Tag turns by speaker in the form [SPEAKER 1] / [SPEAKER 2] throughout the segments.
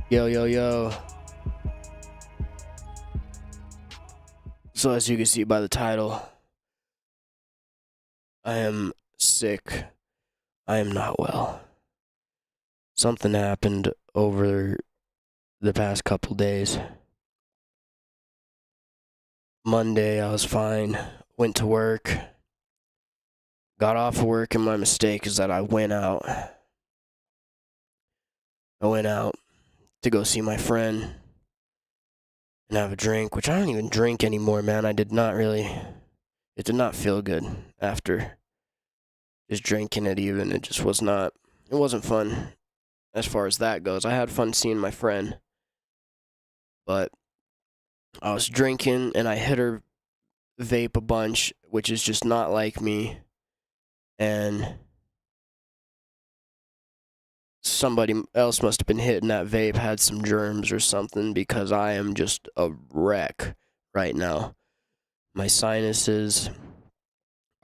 [SPEAKER 1] Yo, yo, yo. So as you can see by the title, I am sick. I am not well. Something happened over the past couple days. Monday, I was fine. Went to work. Got off of work, and my mistake is that I went out. I went out to go see my friend and have a drink, which I don't even drink anymore, man. It did not feel good after just drinking it even. It wasn't fun as far as that goes. I had fun seeing my friend, but I was drinking and I hit her vape a bunch, which is just not like me. And somebody else must have been hitting that vape, had some germs or something, because I am just a wreck right now. My sinuses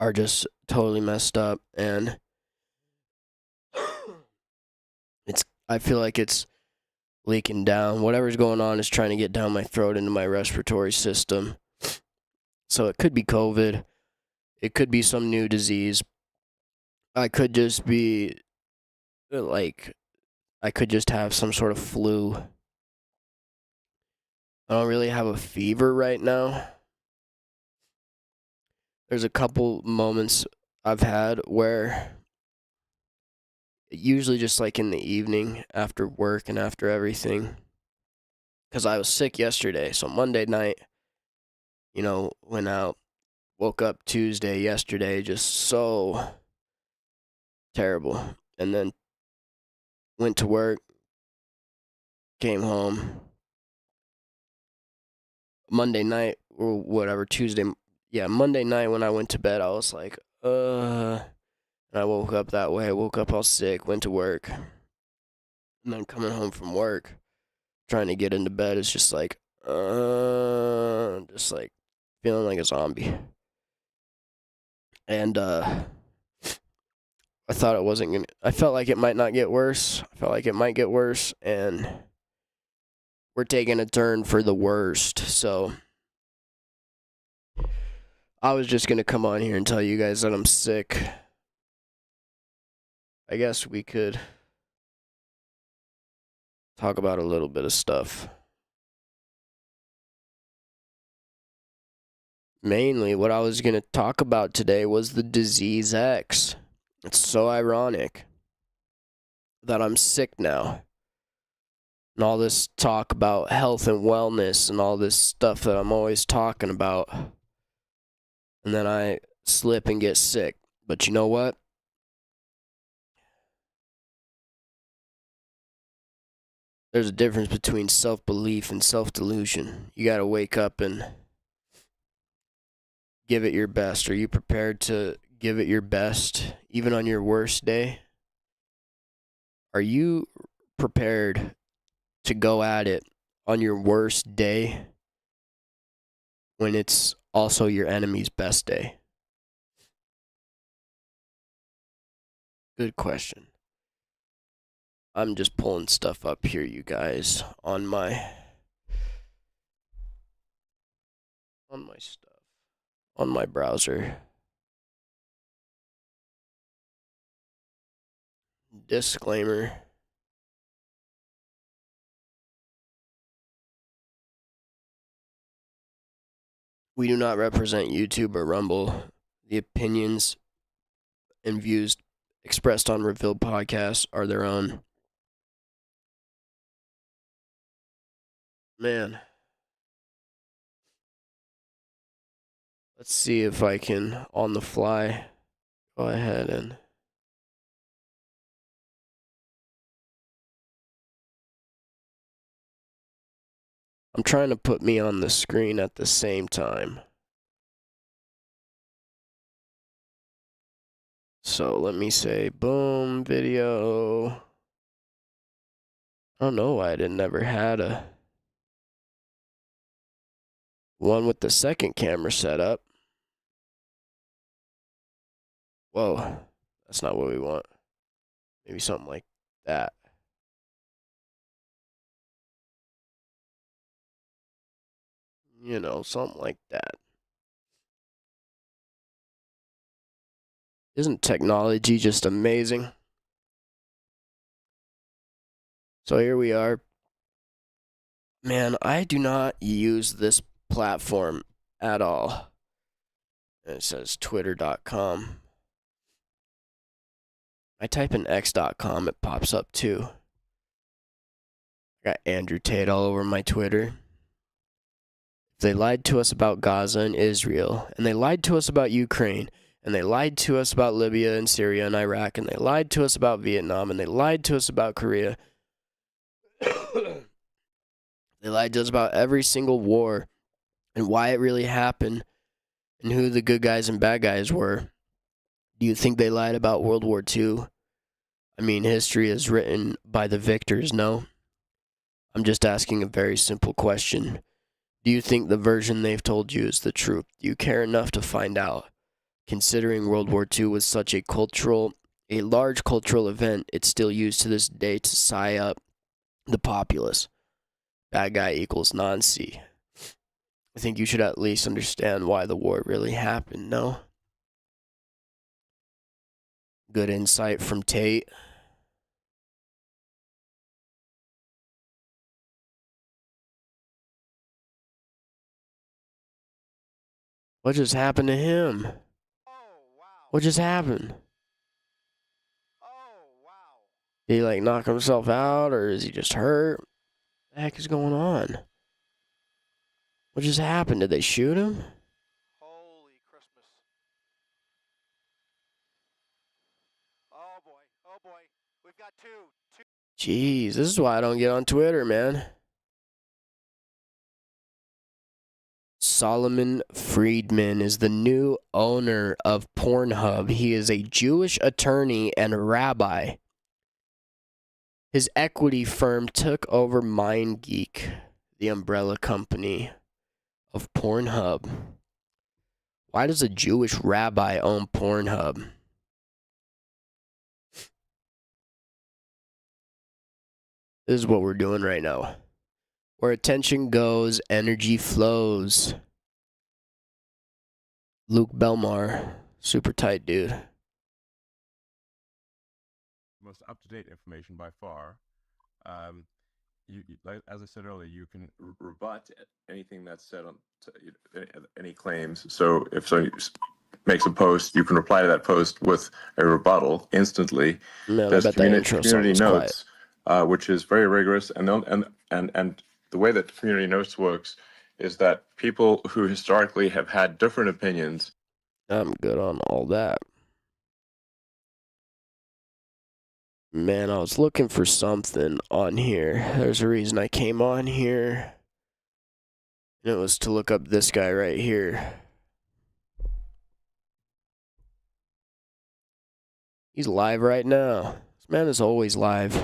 [SPEAKER 1] are just totally messed up, and I feel like it's leaking down. Whatever's going on is trying to get down my throat into my respiratory system. So it could be COVID. It could be some new disease. I could just be I could just have some sort of flu. I don't really have a fever right now. There's a couple moments I've had where usually just like in the evening after work and after everything, because I was sick yesterday. So Monday night, went out, woke up Tuesday yesterday, just so terrible. And then went to work, came home. Monday night or whatever, Monday night when I went to bed, I was like, and I woke up that way. I woke up all sick, went to work, and then coming home from work, trying to get into bed is just like feeling like a zombie. And I thought it wasn't gonna. I felt like it might not get worse. I felt like it might get worse, and we're taking a turn for the worst. So I was just gonna come on here and tell you guys that I'm sick. I guess we could talk about a little bit of stuff. Mainly, what I was going to talk about today was the disease X. It's so ironic that I'm sick now. And all this talk about health and wellness and all this stuff that I'm always talking about. And then I slip and get sick. But you know what? There's a difference between self-belief and self-delusion. You got to wake up and give it your best. Are you prepared to give it your best even on your worst day? Are you prepared to go at it on your worst day when it's also your enemy's best day? Good question. I'm just pulling stuff up here, you guys, on my stuff, on my browser. Disclaimer. We do not represent YouTube or Rumble. The opinions and views expressed on Ruveiled podcasts are their own. Man. Let's see if I can, on the fly, go ahead and... I'm trying to put me on the screen at the same time. So let me say, boom, video. I don't know why I never had a one with the second camera set up. Whoa, that's not what we want. Maybe something like that. You know, something like that. Isn't technology just amazing? So here we are. Man, I do not use this platform at all. It says twitter.com. I type in x.com, it pops up too. I got Andrew Tate all over my Twitter. They lied to us about Gaza and Israel, and they lied to us about Ukraine, and they lied to us about Libya and Syria and Iraq, and they lied to us about Vietnam, and they lied to us about Korea. They lied to us about every single war and why it really happened and who the good guys and bad guys were. Do you think they lied about World War II? I mean, history is written by the victors, no? I'm just asking a very simple question. Do you think the version they've told you is the truth? Do you care enough to find out? Considering World War II was such a large cultural event, it's still used to this day to psy up the populace. Bad guy equals Nazi. I think you should at least understand why the war really happened, no? Good insight from Tate. What just happened to him? What just happened? Did he like knock himself out, or is he just hurt? What the heck is going on? What just happened? Did they shoot him?
[SPEAKER 2] Holy Christmas. Oh boy. We've got two.
[SPEAKER 1] Jeez, this is why I don't get on Twitter, man. Solomon Friedman is the new owner of Pornhub. He is a Jewish attorney and a rabbi. His equity firm took over MindGeek, the umbrella company of Pornhub. Why does a Jewish rabbi own Pornhub? This is what we're doing right now. Where attention goes, energy flows. Luke Belmar, super tight dude.
[SPEAKER 3] Most up-to-date information by far. As I said earlier, you can rebut anything that's said on any claims. So if somebody makes a post, you can reply to that post with a rebuttal instantly.
[SPEAKER 1] Man,
[SPEAKER 3] There's
[SPEAKER 1] I bet that intro song
[SPEAKER 3] community
[SPEAKER 1] was
[SPEAKER 3] notes, which is very rigorous, and the way that community notes works is that people who historically have had different opinions.
[SPEAKER 1] I'm good on all that. Man, I was looking for something on here. There's a reason I came on here. And it was to look up this guy right here. He's live right now. This man is always live.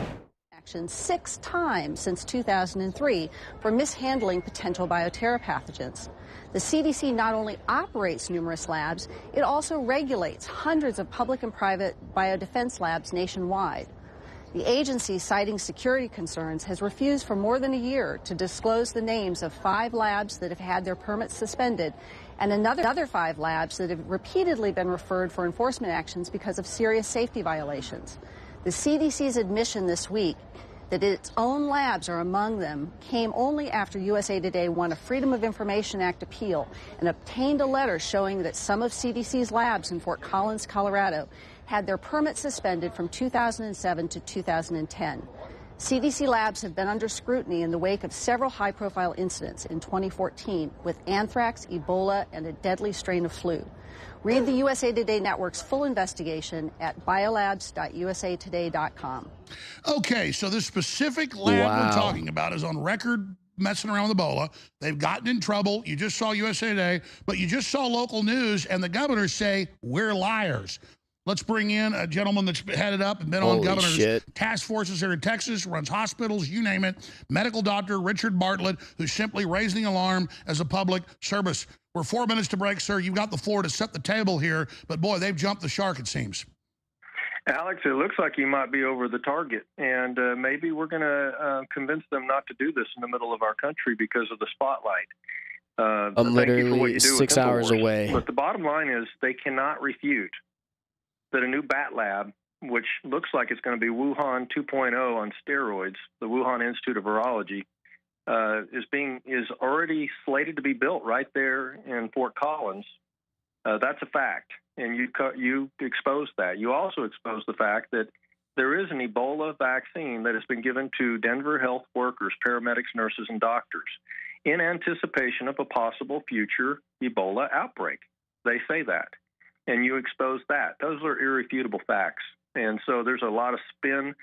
[SPEAKER 4] 6 times since 2003 for mishandling potential bioterror pathogens. The CDC not only operates numerous labs, it also regulates hundreds of public and private biodefense labs nationwide. The agency, citing security concerns, has refused for more than a year to disclose the names of 5 labs that have had their permits suspended and another 5 labs that have repeatedly been referred for enforcement actions because of serious safety violations. The CDC's admission this week that its own labs are among them came only after USA Today won a Freedom of Information Act appeal and obtained a letter showing that some of CDC's labs in Fort Collins, Colorado, had their permits suspended from 2007 to 2010. CDC labs have been under scrutiny in the wake of several high-profile incidents in 2014 with anthrax, Ebola, and a deadly strain of flu. Read the USA Today Network's full investigation at biolabs.usatoday.com.
[SPEAKER 5] Okay, so this specific lab we're talking about is on record messing around with Ebola. They've gotten in trouble. You just saw USA Today, but you just saw local news, and the governors say, we're liars. Let's bring in a gentleman that's headed up and been on governor's task forces here in Texas, runs hospitals, you name it, medical doctor Richard Bartlett, who's simply raising the alarm as a public service. We're 4 minutes to break, sir. You've got the floor to set the table here, but boy, they've jumped the shark, it seems.
[SPEAKER 6] Alex, it looks like you might be over the target, and maybe we're going to convince them not to do this in the middle of our country because of the spotlight.
[SPEAKER 1] I'm
[SPEAKER 6] thank you for what
[SPEAKER 1] literally
[SPEAKER 6] you do with
[SPEAKER 1] 6 hours
[SPEAKER 6] InfoWars.
[SPEAKER 1] away.
[SPEAKER 6] But the bottom line is they cannot refute that a new bat lab, which looks like it's going to be Wuhan 2.0 on steroids, the Wuhan Institute of Virology, is already slated to be built right there in Fort Collins. That's a fact, and you exposed that. You also exposed the fact that there is an Ebola vaccine that has been given to Denver health workers, paramedics, nurses, and doctors in anticipation of a possible future Ebola outbreak. They say that, and you exposed that. Those are irrefutable facts, and so there's a lot of spin.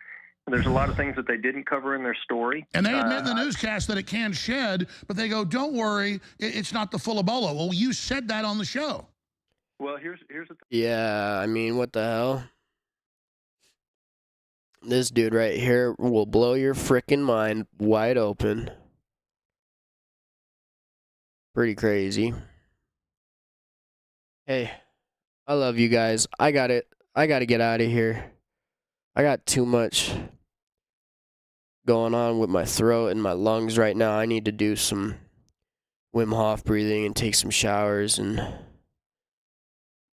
[SPEAKER 6] There's a lot of things that they didn't cover in their story.
[SPEAKER 5] And they admit in the newscast that it can shed, but they go, don't worry, it's not the full Ebola. Well, you said that on the show.
[SPEAKER 6] Well, here's the thing.
[SPEAKER 1] Yeah, I mean, what the hell? This dude right here will blow your frickin' mind wide open. Pretty crazy. Hey, I love you guys. I gotta get out of here. I got too much going on with my throat and my lungs right now. I need to do some Wim Hof breathing and take some showers and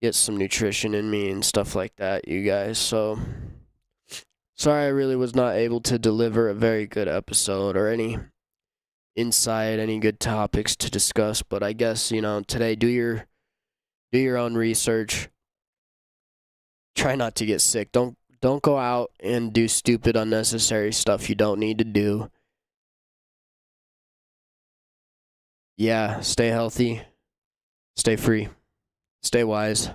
[SPEAKER 1] get some nutrition in me and stuff like that, you guys. So, sorry I really was not able to deliver a very good episode or any insight, any good topics to discuss, but I guess, today do your own research. Try not to get sick. Don't go out and do stupid, unnecessary stuff you don't need to do. Yeah, stay healthy, stay free, stay wise.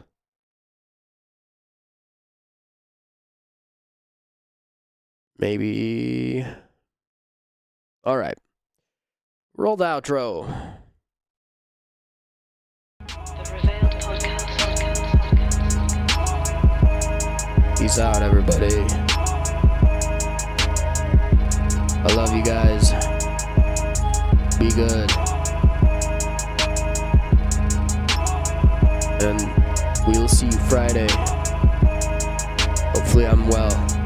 [SPEAKER 1] Maybe. All right. Roll the outro.
[SPEAKER 7] The Ruveiled podcast.
[SPEAKER 1] Peace out, everybody. I love you guys. Be good. And we'll see you Friday. Hopefully I'm well.